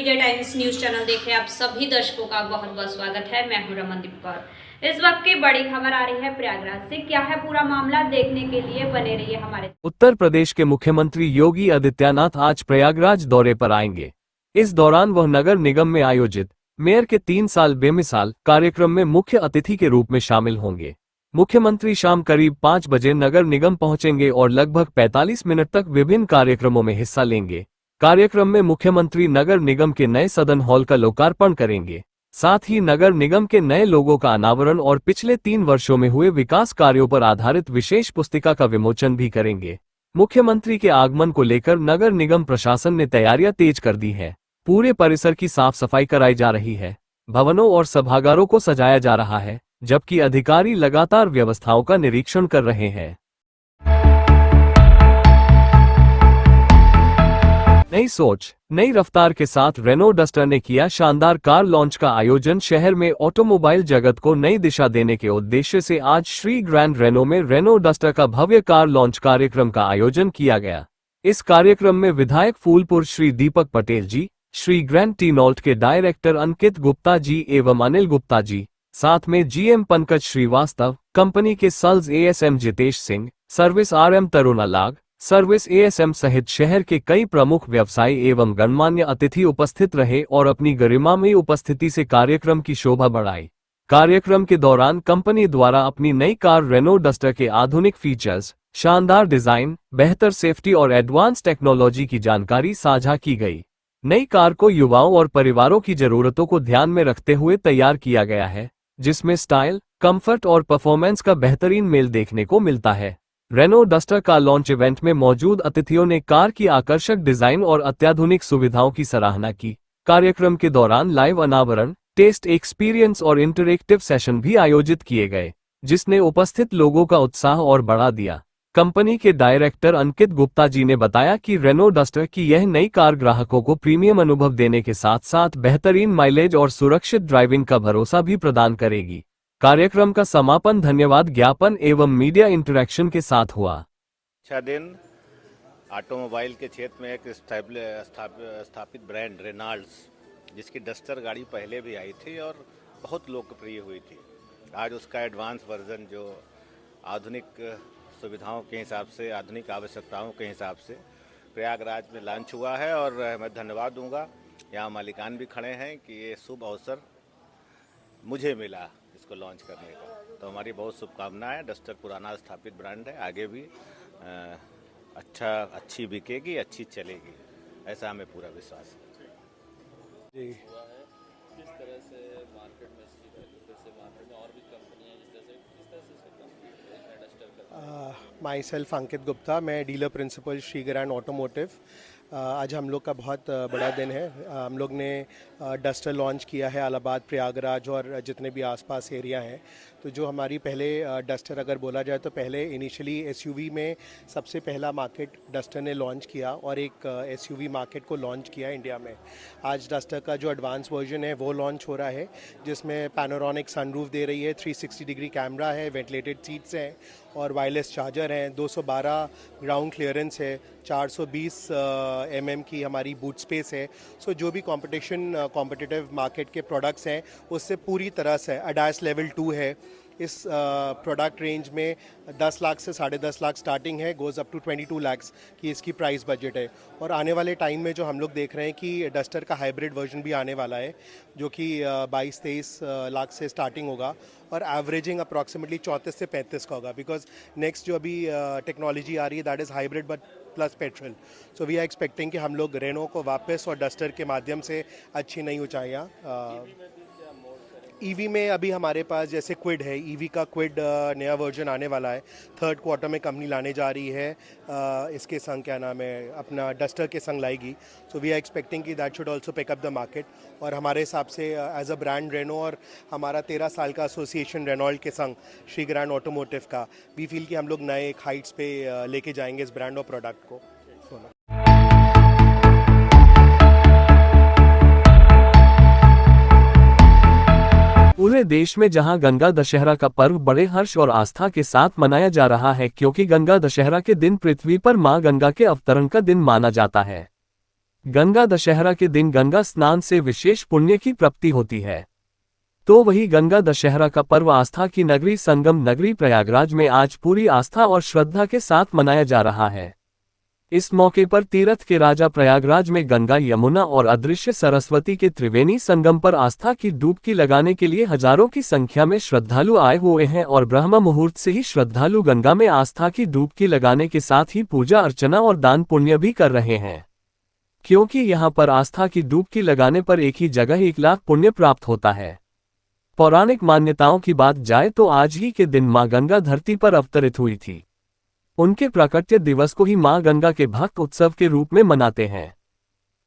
Media times news channel देखे आप सभी दर्शकों का बहुत बहुत स्वागत है। मैं हूं रमनदीप कौर। इस वक्त की बड़ी खबर आ रही है प्रयागराज से। क्या है पूरा मामला, देखने के लिए बने रहिए हमारे। उत्तर प्रदेश के मुख्यमंत्री योगी आदित्यनाथ आज प्रयागराज दौरे पर आएंगे। इस दौरान वह नगर निगम में आयोजित मेयर के 3 साल बेमिसाल कार्यक्रम में मुख्य अतिथि के रूप में शामिल होंगे। मुख्यमंत्री शाम करीब 5 बजे नगर निगम पहुंचेंगे और लगभग 45 मिनट तक विभिन्न कार्यक्रमों में हिस्सा लेंगे। कार्यक्रम में मुख्यमंत्री नगर निगम के नए सदन हॉल का लोकार्पण करेंगे। साथ ही नगर निगम के नए लोगों का अनावरण और पिछले 3 वर्षों में हुए विकास कार्यों पर आधारित विशेष पुस्तिका का विमोचन भी करेंगे। मुख्यमंत्री के आगमन को लेकर नगर निगम प्रशासन ने तैयारियां तेज कर दी है। पूरे परिसर की साफ सफाई कराई जा रही है। भवनों और सभागारों को सजाया जा रहा है, जबकि अधिकारी लगातार व्यवस्थाओं का निरीक्षण कर रहे हैं। नई सोच, नई रफ्तार के साथ रेनो डस्टर ने किया शानदार कार लॉन्च का आयोजन। शहर में ऑटोमोबाइल जगत को नई दिशा देने के उद्देश्य से आज श्री ग्रैंड रेनो में रेनो डस्टर का भव्य कार लॉन्च कार्यक्रम का आयोजन किया गया। इस कार्यक्रम में विधायक फूलपुर श्री दीपक पटेल जी, श्री ग्रैंड टी-नॉल्ट के डायरेक्टर अंकित गुप्ता जी एवं अनिल गुप्ता जी, साथ में जीएम पंकज श्रीवास्तव, कंपनी के sales ASM Jitesh Singh, service RM Taruna Lag, service ASM सहित शहर के कई प्रमुख व्यवसायी एवं गणमान्य अतिथि उपस्थित रहे और अपनी गरिमामयी उपस्थिति से कार्यक्रम की शोभा बढ़ाई। कार्यक्रम के दौरान कंपनी द्वारा अपनी नई कार रेनो डस्टर के आधुनिक फीचर्स, शानदार डिजाइन, बेहतर सेफ्टी और एडवांस टेक्नोलॉजी की जानकारी साझा की गई। नई कार को युवाओं और परिवारों की जरूरतों को ध्यान में रखते हुए तैयार किया गया है, जिसमें स्टाइल, कंफर्ट और परफॉर्मेंस का बेहतरीन मेल देखने को मिलता है। रेनो डस्टर का लॉन्च इवेंट में मौजूद अतिथियों ने कार की आकर्षक डिजाइन और अत्याधुनिक सुविधाओं की सराहना की। कार्यक्रम के दौरान लाइव अनावरण, टेस्ट एक्सपीरियंस और इंटरैक्टिव सेशन भी आयोजित किए गए, जिसने उपस्थित लोगों का उत्साह और बढ़ा दिया। कंपनी के डायरेक्टर अंकित गुप्ता जी ने बताया कि रेनो डस्टर की यह नई कार ग्राहकों को प्रीमियम अनुभव देने के साथ साथ बेहतरीन माइलेज और सुरक्षित ड्राइविंग का भरोसा भी प्रदान करेगी। कार्यक्रम का समापन धन्यवाद ज्ञापन एवं मीडिया इंटरैक्शन के साथ हुआ। अच्छा दिन। ऑटोमोबाइल के क्षेत्र में एक स्थापित ब्रांड रेनॉल्ड्स, जिसकी डस्टर गाड़ी पहले भी आई थी और बहुत लोकप्रिय हुई थी, आज उसका एडवांस वर्जन जो आधुनिक सुविधाओं के हिसाब से, आधुनिक आवश्यकताओं के हिसाब से प्रयागराज में लॉन्च हुआ है। और मैं धन्यवाद दूंगा, यहाँ मालिकान भी खड़े हैं कि ये शुभ अवसर मुझे मिला इसको लॉन्च करने का, तो हमारी बहुत शुभकामनाएं। डस्टर पुराना स्थापित ब्रांड है, आगे भी अच्छी बिकेगी, अच्छी चलेगी, ऐसा हमें पूरा विश्वास है। जी, किस तरह से मार्केट में इसकी वैल्यू, जैसे मार्केट में और भी कंपनियां जिस तरह से किस तरह से डस्टर करती है। माई सेल्फ अंकित गुप्ता, मैं dealer principal Shri Grand Automotive. आज हम लोग का बहुत बड़ा दिन है। हम लोग ने डस्टर लॉन्च किया है इलाहाबाद, प्रयागराज और जितने भी आसपास एरिया हैं। तो जो हमारी पहले डस्टर अगर बोला जाए तो पहले इनिशियली एसयूवी में सबसे पहला मार्केट डस्टर ने लॉन्च किया और एक एसयूवी मार्केट को लॉन्च किया इंडिया में। आज डस्टर का जो एडवांस वर्जन है वो लॉन्च हो रहा है, जिसमें पैनोरामिक सनरूफ दे रही है, 360 डिग्री कैमरा है, वेंटिलेटेड सीट्स हैं और वायरलेस चार्जर हैं, 212 ग्राउंड क्लियरेंस है, 420 mm की हमारी बूट स्पेस है। सो जो भी कॉम्पिटिटिव मार्केट के प्रोडक्ट्स हैं उससे पूरी तरह से अडास लेवल 2 है। इस प्रोडक्ट रेंज में 10 लाख से 10.5 लाख स्टार्टिंग है, गोज़ अप टू 22 लाख की इसकी प्राइस बजट है। और आने वाले टाइम में जो हम लोग देख रहे हैं कि डस्टर का हाइब्रिड वर्जन भी आने वाला है, जो कि 22-23 लाख से स्टार्टिंग होगा और एवरेजिंग अप्रॉक्सीमेटली 34 से 35 का होगा, बिकॉज नेक्स्ट जो अभी टेक्नोलॉजी आ रही है that is hybrid but plus petrol. So we are expecting कि हम लोग रेनो को वापस और डस्टर के माध्यम से अच्छी नई ऊंचाइयाँ। ईवी में अभी हमारे पास जैसे क्विड है, ईवी का क्विड नया वर्जन आने वाला है, 3rd क्वार्टर में कंपनी लाने जा रही है। इसके संग क्या नाम है, अपना डस्टर के संग लाएगी। सो वी आर एक्सपेक्टिंग कि that should also pick up the market. और हमारे हिसाब से एज अ ब्रांड रेनो और हमारा 13 साल का एसोसिएशन रेनॉल्ट के संग श्री ग्रैंड ऑटोमोटिव का, वी फील कि हम लोग नए एक हाइट्स पे लेके जाएंगे इस ब्रांड और प्रोडक्ट को। पूरे देश में जहां गंगा दशहरा का पर्व बड़े हर्ष और आस्था के साथ मनाया जा रहा है, क्योंकि गंगा दशहरा के दिन पृथ्वी पर मां गंगा के अवतरण का दिन माना जाता है। गंगा दशहरा के दिन गंगा स्नान से विशेष पुण्य की प्राप्ति होती है। तो वही गंगा दशहरा का पर्व आस्था की नगरी संगम नगरी प्रयागराज में आज पूरी आस्था और श्रद्धा के साथ मनाया जा रहा है। इस मौके पर तीर्थ के राजा प्रयागराज में गंगा यमुना और अदृश्य सरस्वती के त्रिवेणी संगम पर आस्था की डुबकी लगाने के लिए हजारों की संख्या में श्रद्धालु आए हुए हैं और ब्रह्म मुहूर्त से ही श्रद्धालु गंगा में आस्था की डुबकी लगाने के साथ ही पूजा अर्चना और दान पुण्य भी कर रहे हैं, क्योंकि यहाँ पर आस्था की डुबकी लगाने पर एक ही जगह 1 लाख पुण्य प्राप्त होता है। पौराणिक मान्यताओं की बात जाए तो आज ही के दिन मां गंगा धरती पर अवतरित हुई थी। उनके प्राकट्य दिवस को ही मां गंगा के भक्त उत्सव के रूप में मनाते हैं।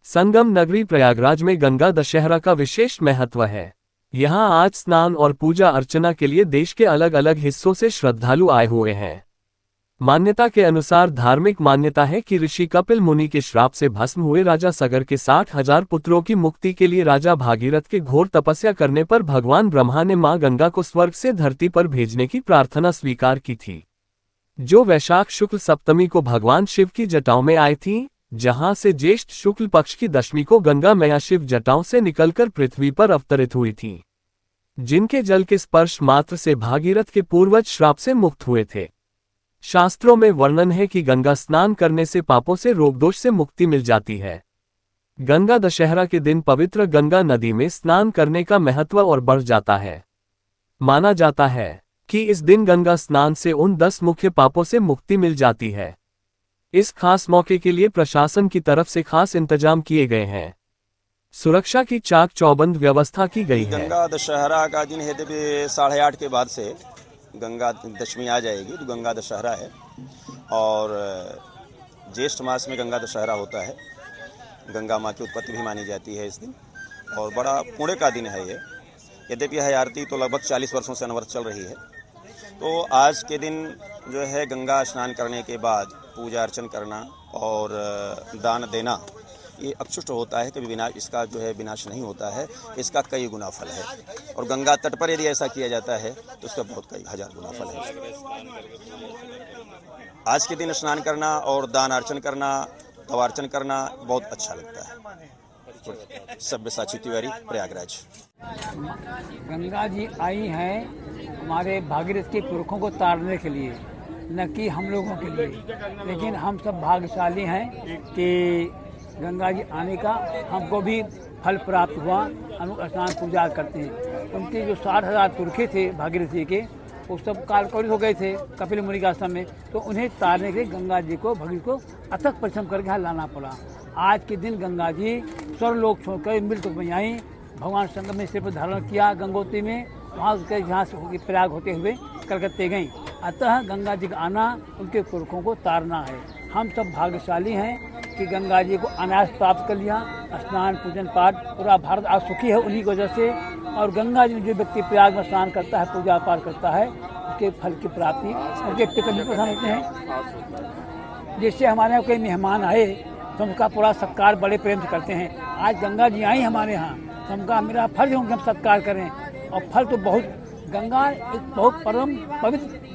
संगम नगरी प्रयागराज में गंगा दशहरा का विशेष महत्व है। यहाँ आज स्नान और पूजा अर्चना के लिए देश के अलग अलग हिस्सों से श्रद्धालु आए हुए हैं। मान्यता के अनुसार धार्मिक मान्यता है कि ऋषि कपिल मुनि के श्राप से भस्म हुए राजा सगर के 60,000 पुत्रों की मुक्ति के लिए राजा भागीरथ के घोर तपस्या करने पर भगवान ब्रह्मा ने मां गंगा को स्वर्ग से धरती पर भेजने की प्रार्थना स्वीकार की थी, जो वैशाख शुक्ल सप्तमी को भगवान शिव की जटाओं में आई थी, जहां से ज्येष्ठ शुक्ल पक्ष की दशमी को गंगा मैया शिव जटाओं से निकलकर पृथ्वी पर अवतरित हुई थी, जिनके जल के स्पर्श मात्र से भागीरथ के पूर्वज श्राप से मुक्त हुए थे। शास्त्रों में वर्णन है कि गंगा स्नान करने से पापों से रोग दोष से मुक्ति मिल जाती है। गंगा दशहरा के दिन पवित्र गंगा नदी में स्नान करने का महत्व और बढ़ जाता है। माना जाता है कि इस दिन गंगा स्नान से उन 10 मुख्य पापों से मुक्ति मिल जाती है। इस खास मौके के लिए प्रशासन की तरफ से खास इंतजाम किए गए हैं। सुरक्षा की चाक चौबंद व्यवस्था की गई है। गंगा दशहरा का दिन है, 8:30 के बाद से गंगा दशमी आ जाएगी, तो गंगा दशहरा है। और ज्येष्ठ मास में गंगा दशहरा होता है। गंगा माँ की उत्पत्ति भी मानी जाती है इस दिन, और बड़ा पुण्य का दिन है ये। यद्यपि यह आरती तो लगभग 40 वर्षों से अनवरत चल रही है। तो आज के दिन जो है गंगा स्नान करने के बाद पूजा अर्चन करना और दान देना, ये अक्षुष्ट होता है, कभी विनाश इसका जो है विनाश नहीं होता है, इसका कई गुना फल है। और गंगा तट पर यदि ऐसा किया जाता है तो उसका बहुत कई हजार गुना फल है। आज के दिन स्नान करना और दान अर्चन करना, तवार्चन करना बहुत अच्छा लगता है। सब्यसाची तिवारी, प्रयागराज। गंगा जी आई हैं हमारे भागीरथ के पुरखों को तारने के लिए, न कि हम लोगों के लिए। लेकिन हम सब भाग्यशाली हैं कि गंगा जी आने का हमको भी फल प्राप्त हुआ। हम लोग स्नान पूजा करते हैं। उनके जो 60,000 पुरखे थे भागीरथ जी के, वो सब कालकौलिक हो गए थे कपिल मुनि के आश्रम में, तो उन्हें तारने के लिए गंगा जी को भगीरथ को अथक परिश्रम करके यहाँ लाना पड़ा। आज के दिन गंगा जी स्वर्गलोक छोड़कर मृत में आई, भगवान संगम में सिर पर धारण किया गंगोत्री में, वहाँ उसके यहाँ से प्रयाग होते हुए कलकत्ते गईं। अतः गंगा जी का आना उनके पुरखों को तारना है। हम सब भाग्यशाली हैं कि गंगा जी को अनायास प्राप्त कर लिया। स्नान पूजन पाठ पूरा भारत आज सुखी है उन्हीं की वजह से। और गंगा जी में जो व्यक्ति प्रयाग में स्नान करता है, पूजा पाठ करता है, उसके फल की प्राप्ति, उनके पितर भी प्रसन्न होते हैं। जिससे हमारे यहाँ कोई मेहमान आए तो उनका पूरा सत्कार बड़े प्रेम से करते हैं। आज गंगा जी आई हमारे यहाँ, तो उनका मेरा फर्ज है उनका हम सत्कार करें। और फल तो बहुत, गंगा एक बहुत परम पवित्र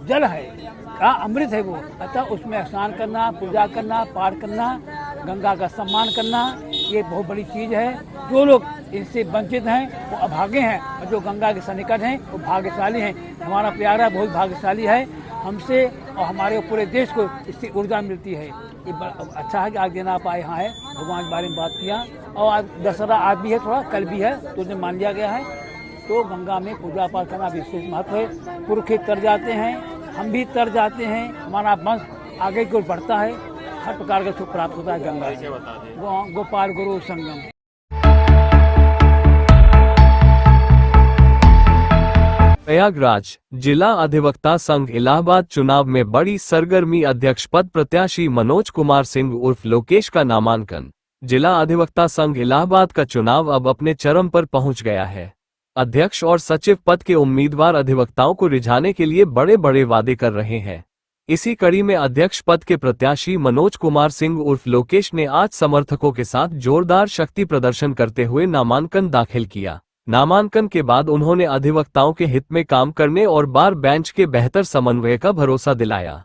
जल है, का अमृत है वो। अतः उसमें स्नान करना, पूजा करना, पाठ करना, गंगा का सम्मान करना, ये बहुत बड़ी चीज़ है। जो लोग इनसे वंचित हैं वो अभागे हैं, और जो गंगा के सन्निकट हैं वो भाग्यशाली हैं। हमारा प्यारा बहुत भाग्यशाली है हमसे, और हमारे पूरे देश को इससे ऊर्जा मिलती है। ये अच्छा है कि आज दिन आप आए यहाँ है, भगवान के बारे में बात किया। और आज दशहरा आज भी है, थोड़ा कल भी है, तो उसे मान लिया गया है। तो गंगा में पूजा पाठ करना विशेष महत्व है। पुरखे तर जाते हैं, हम भी तर जाते हैं, हमारा वंश आगे की ओर बढ़ता है, हर प्रकार का सुख प्राप्त होता है गंगा से। गोपाल गुरु संगम। प्रयागराज जिला अधिवक्ता संघ इलाहाबाद चुनाव में बड़ी सरगर्मी। अध्यक्ष पद प्रत्याशी मनोज कुमार सिंह उर्फ लोकेश का नामांकन। जिला अधिवक्ता संघ इलाहाबाद का चुनाव अब अपने चरम पर पहुंच गया है। अध्यक्ष और सचिव पद के उम्मीदवार अधिवक्ताओं को रिझाने के लिए बड़े बड़े वादे कर रहे हैं। इसी कड़ी में अध्यक्ष पद के प्रत्याशी मनोज कुमार सिंह उर्फ लोकेश ने आज समर्थकों के साथ जोरदार शक्ति प्रदर्शन करते हुए नामांकन दाखिल किया। नामांकन के बाद उन्होंने अधिवक्ताओं के हित में काम करने और बार बेंच के बेहतर समन्वय का भरोसा दिलाया।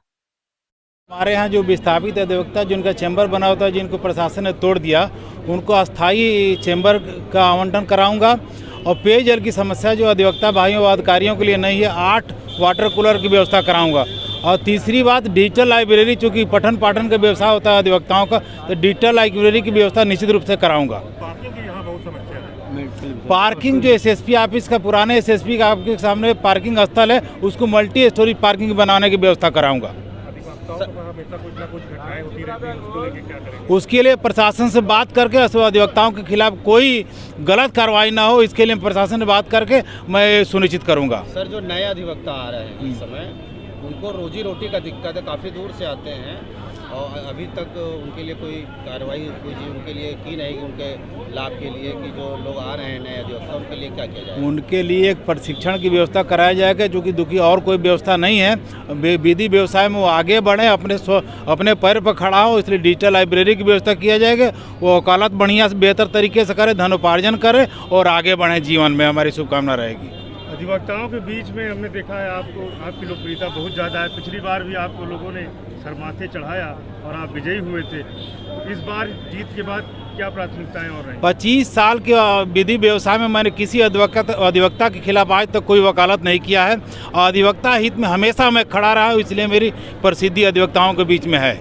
हमारे यहाँ जो विस्थापित अधिवक्ता जिनका चैम्बर बना होता है, जिनको प्रशासन ने तोड़ दिया, उनको अस्थायी चैम्बर का आवंटन कराऊंगा। और पेयजल की समस्या जो अधिवक्ता भाइयों व अधिकारियों के लिए नहीं है, 8 वाटर कूलर की व्यवस्था कराऊंगा। और तीसरी बात, डिजिटल लाइब्रेरी, चूँकि पठन पाठन का व्यवसाय होता है अधिवक्ताओं का, तो डिजिटल लाइब्रेरी की व्यवस्था निश्चित रूप से कराऊंगा। पार्किंग जो एसएसपी ऑफिस का, पुराने एसएसपी का आपके सामने पार्किंग स्थल है, उसको मल्टी स्टोरी पार्किंग बनाने की व्यवस्था कराऊंगा। उसके लिए प्रशासन से बात करके अधिवक्ताओं के खिलाफ कोई गलत कार्रवाई ना हो, इसके लिए प्रशासन से बात करके मैं सुनिश्चित करूंगा। सर, जो नए अधिवक्ता आ रहे हैं इस समय, उनको रोजी रोटी का दिक्कत है, काफ़ी दूर से आते हैं और अभी तक उनके लिए कोई कार्रवाई उनके लिए की नहीं, उनके लाभ के लिए कि जो लोग आ रहे हैं नए अधिवक्ता, उनके लिए क्या किया जाए? उनके लिए एक प्रशिक्षण की व्यवस्था कराया जाएगा, जो कि दुखी और कोई व्यवस्था नहीं है। विधि व्यवसाय में वो आगे बढ़े, अपने पैर पर खड़ा हो, इसलिए डिजिटल लाइब्रेरी की व्यवस्था किया जाएगा। वो वकालत बढ़िया से बेहतर तरीके से करे, धनोपार्जन करे और आगे बढ़े जीवन में। हमारी शुभकामना रहेगी। अधिवक्ताओं के बीच में हमने देखा है आपकी लोकप्रियता बहुत ज़्यादा है। पिछली बार भी आपको लोगों ने सरमाथे चढ़ाया और आप विजयी हुए थे। इस बार जीत के बाद क्या प्राथमिकताएं और रही? 25 साल के विधि व्यवसाय में मैंने किसी अधिवक्ता के खिलाफ आज तक कोई वकालत नहीं किया है और अधिवक्ता हित में हमेशा मैं खड़ा रहा हूँ, इसलिए मेरी प्रसिद्धि अधिवक्ताओं के बीच में है।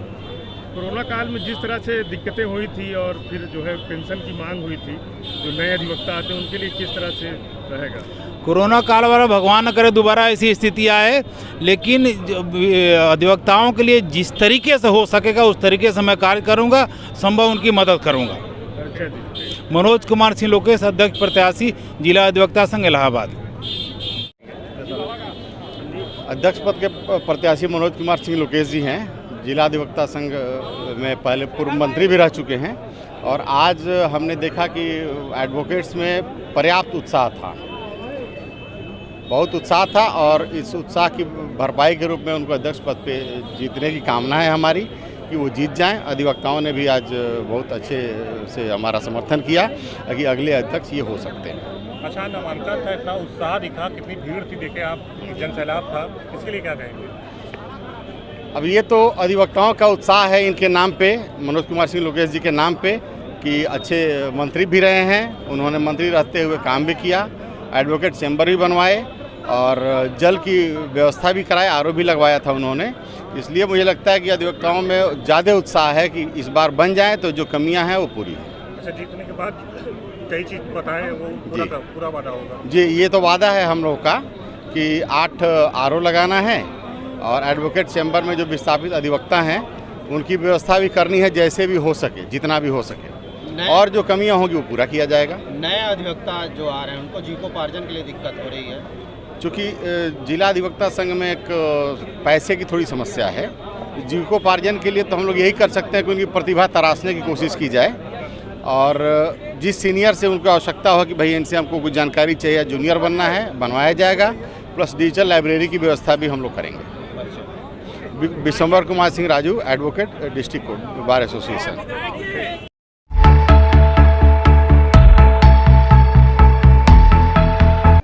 कोरोना काल में जिस तरह से दिक्कतें हुई थी और फिर जो है पेंशन की मांग हुई थी, जो नए अधिवक्ता आते हैं उनके लिए किस तरह से रहेगा? कोरोना काल वाला भगवान न करे दोबारा ऐसी स्थिति आए, लेकिन अधिवक्ताओं के लिए जिस तरीके से हो सकेगा उस तरीके से मैं कार्य करूंगा, संभव उनकी मदद करूंगा। मनोज कुमार सिंह लोकेश, अध्यक्ष प्रत्याशी, जिला अधिवक्ता संघ इलाहाबाद। अध्यक्ष पद के प्रत्याशी मनोज कुमार सिंह लोकेश जी हैं। जिला अधिवक्ता संघ में पहले पूर्व मंत्री भी रह चुके हैं और आज हमने देखा कि एडवोकेट्स में पर्याप्त उत्साह था, बहुत उत्साह था और इस उत्साह की भरपाई के रूप में उनको अध्यक्ष पद पे जीतने की कामना है हमारी कि वो जीत जाएं। अधिवक्ताओं ने भी आज बहुत अच्छे से हमारा समर्थन किया कि अगले अध्यक्ष ये हो सकते हैं। अच्छा, नामांकन था, इतना उत्साह दिखा, कितनी भीड़ थी, देखे आप, जनसैलाब था, इसके लिए क्या कहेंगे? अब ये तो अधिवक्ताओं का उत्साह है इनके नाम पे, मनोज कुमार सिंह लोकेश जी के नाम पे, कि अच्छे मंत्री भी रहे हैं, उन्होंने मंत्री रहते हुए काम भी किया, एडवोकेट चैम्बर भी बनवाए और जल की व्यवस्था भी कराए, आरओ भी लगवाया था उन्होंने। इसलिए मुझे लगता है कि अधिवक्ताओं में ज़्यादा उत्साह है कि इस बार बन जाए तो जो कमियां हैं वो पूरी हैं। अच्छा, जीतने के बाद कई चीज़ बताएं, वो पूरा वादा होगा? जी, ये तो वादा है हम लोग का कि 8 आरओ लगाना है और एडवोकेट चैम्बर में जो विस्थापित अधिवक्ता हैं उनकी व्यवस्था भी करनी है, जैसे भी हो सके, जितना भी हो सके, और जो कमियां होंगी वो पूरा किया जाएगा। नए अधिवक्ता जो आ रहे हैं उनको जीविकोपार्जन के लिए दिक्कत हो रही है, चूँकि जिला अधिवक्ता संघ में एक पैसे की थोड़ी समस्या है। जीविकोपार्जन के लिए तो हम लोग यही कर सकते हैं कि उनकी प्रतिभा तराशने की कोशिश की जाए और जिस सीनियर से उनको आवश्यकता हो कि भाई इनसे हमको कुछ जानकारी चाहिए या जूनियर बनना है, बनवाया जाएगा। प्लस डिजिटल लाइब्रेरी की व्यवस्था भी हम लोग करेंगे। Vishambar Kumar Singh Raju, advocate, district court bar association.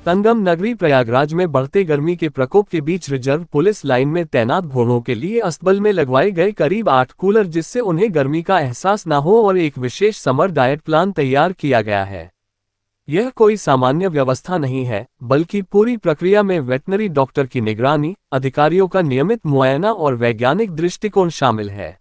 Sangam नगरी प्रयागराज में बढ़ते गर्मी के प्रकोप के बीच रिजर्व पुलिस लाइन में तैनात घोड़ों के लिए अस्तबल में लगवाए गए करीब 8 कूलर, जिससे उन्हें गर्मी का एहसास न हो, और एक विशेष समर डाइट प्लान तैयार किया गया है। यह कोई सामान्य व्यवस्था नहीं है, बल्कि पूरी प्रक्रिया में वेटनरी डॉक्टर की निगरानी, अधिकारियों का नियमित मुआयना और वैज्ञानिक दृष्टिकोण शामिल है।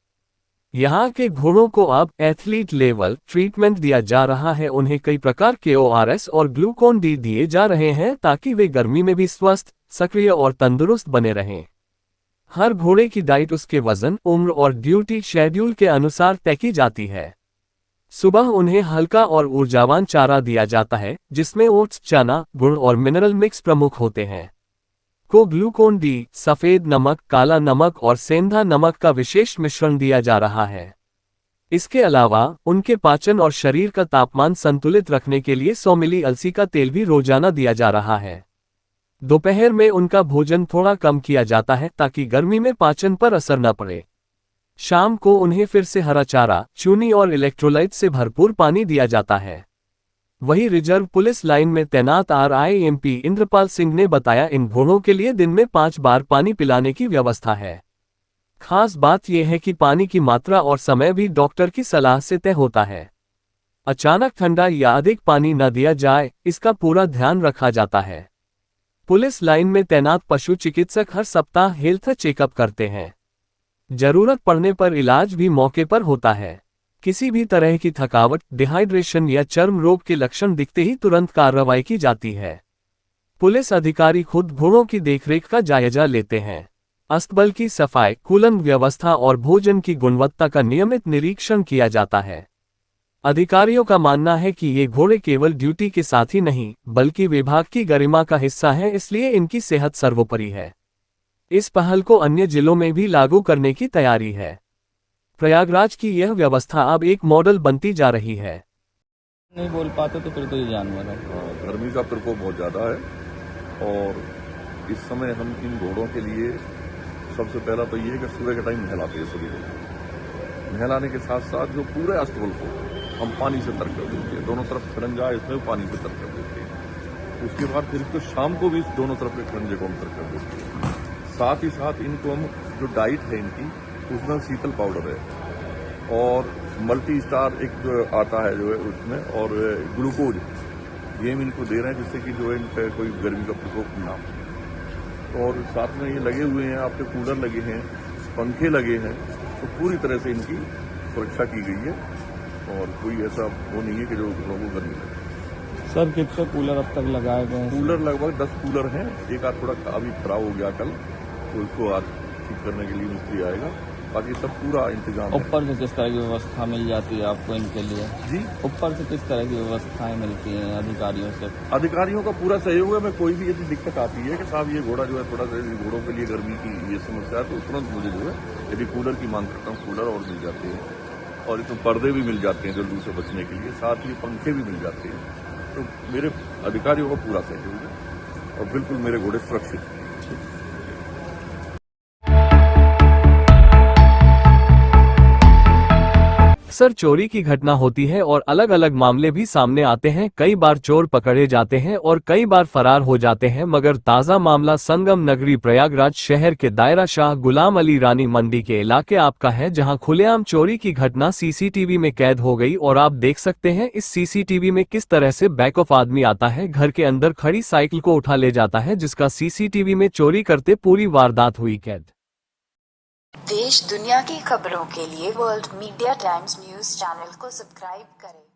यहाँ के घोड़ों को अब एथलीट लेवल ट्रीटमेंट दिया जा रहा है। उन्हें कई प्रकार के ORS और ग्लूकोन डी दिए जा रहे हैं ताकि वे गर्मी में भी स्वस्थ, सक्रिय और तंदुरुस्त बने रहें। हर घोड़े की डाइट उसके वजन, उम्र और ड्यूटी शेड्यूल के अनुसार तय की जाती है। सुबह उन्हें हल्का और ऊर्जावान चारा दिया जाता है, जिसमें ओट्स, चना, गुड़ और मिनरल मिक्स प्रमुख होते हैं। को ग्लूकोन डी, सफेद नमक, काला नमक और सेंधा नमक का विशेष मिश्रण दिया जा रहा है। इसके अलावा उनके पाचन और शरीर का तापमान संतुलित रखने के लिए 100 मिली अलसी का तेल भी रोजाना दिया जा रहा है। दोपहर में उनका भोजन थोड़ा कम किया जाता है ताकि गर्मी में पाचन पर असर न पड़े। शाम को उन्हें फिर से हरा चारा, चूनी और इलेक्ट्रोलाइट से भरपूर पानी दिया जाता है। वहीं रिजर्व पुलिस लाइन में तैनात RIMP इंद्रपाल सिंह ने बताया, इन घोड़ों के लिए दिन में 5 बार पानी पिलाने की व्यवस्था है। खास बात यह है कि पानी की मात्रा और समय भी डॉक्टर की सलाह से तय होता है। अचानक ठंडा या अधिक पानी न दिया जाए, इसका पूरा ध्यान रखा जाता है। पुलिस लाइन में तैनात पशु चिकित्सक हर सप्ताह हेल्थ चेकअप करते हैं। जरूरत पड़ने पर इलाज भी मौके पर होता है। किसी भी तरह की थकावट, डिहाइड्रेशन या चर्म रोग के लक्षण दिखते ही तुरंत कार्रवाई की जाती है। पुलिस अधिकारी खुद घोड़ों की देखरेख का जायजा लेते हैं। अस्तबल की सफाई, कूलन व्यवस्था और भोजन की गुणवत्ता का नियमित निरीक्षण किया जाता है। अधिकारियों का मानना है कि ये घोड़े केवल ड्यूटी के साथ ही नहीं, बल्कि विभाग की गरिमा का हिस्सा है, इसलिए इनकी सेहत सर्वोपरि है। इस पहल को अन्य जिलों में भी लागू करने की तैयारी है। प्रयागराज की यह व्यवस्था अब एक मॉडल बनती जा रही है। नहीं बोल पाते तो फिर तो ये जानवर है। गर्मी का प्रकोप बहुत ज़्यादा है और इस समय हम इन घोड़ों के लिए सबसे पहला तो ये है कि सुबह के टाइम नहलाते हैं सभी लोग। नहलाने के साथ साथ जो पूरे अस्तबल को हम पानी से तर कर देते हैं, दोनों तरफ खड़ंजा इसमें पानी से तर कर देते हैं। उसके बाद फिर इसको शाम को भी दोनों तरफ के खड़ंजे को हम तर कर देते हैं। साथ ही साथ इनको हम जो डाइट है इनकी, उसमें शीतल पाउडर है और मल्टी स्टार एक जो आता है जो है उसमें, और ग्लूकोज ये हम इनको दे रहे हैं जिससे कि जो है इनका कोई गर्मी का प्रकोप ना हो। और साथ में ये लगे हुए हैं, आपके कूलर लगे हैं, पंखे लगे हैं, तो पूरी तरह से इनकी सुरक्षा की गई है और कोई ऐसा वो नहीं है कि जो लोगों को गर्मी लगे। सर कितने कूलर अब तक लगाए गए हैं? कूलर लगभग 10 कूलर हैं। एक आध थोड़ा अभी खराब हो गया कल, तो इसको आज ठीक करने के लिए मिस्त्री आएगा। बाकी सब पूरा इंतजाम है। ऊपर से किस तरह की व्यवस्था मिल जाती है आपको इनके लिए? जी, ऊपर से किस तरह की व्यवस्थाएं मिलती हैं अधिकारियों से? अधिकारियों का पूरा सहयोग है। मैं कोई भी यदि दिक्कत आती है कि साहब ये घोड़ा जो है थोड़ा सा घोड़ों के लिए गर्मी की ये समस्या है, तो तुरंत मुझे जो है यदि कूलर की मांग करता हूँ, कूलर और मिल जाते हैं और इसमें पर्दे भी मिल जाते हैं जो लू से बचने के लिए, साथ ही पंखे भी मिल जाते हैं। तो मेरे अधिकारियों का पूरा सहयोग है और बिल्कुल मेरे घोड़े सुरक्षित हैं। अक्सर चोरी की घटना होती है और अलग अलग मामले भी सामने आते हैं। कई बार चोर पकड़े जाते हैं और कई बार फरार हो जाते हैं, मगर ताज़ा मामला संगम नगरी प्रयागराज शहर के दायरा शाह गुलाम अली रानी मंडी के इलाके आपका है, जहां खुलेआम चोरी की घटना सीसीटीवी में कैद हो गई। और आप देख सकते हैं इस सीसीटीवी में किस तरह से बैक ऑफ आदमी आता है, घर के अंदर खड़ी साइकिल को उठा ले जाता है, जिसका सीसीटीवी में चोरी करते पूरी वारदात हुई कैद। देश दुनिया की खबरों के लिए world media times news channel को सब्सक्राइब करें।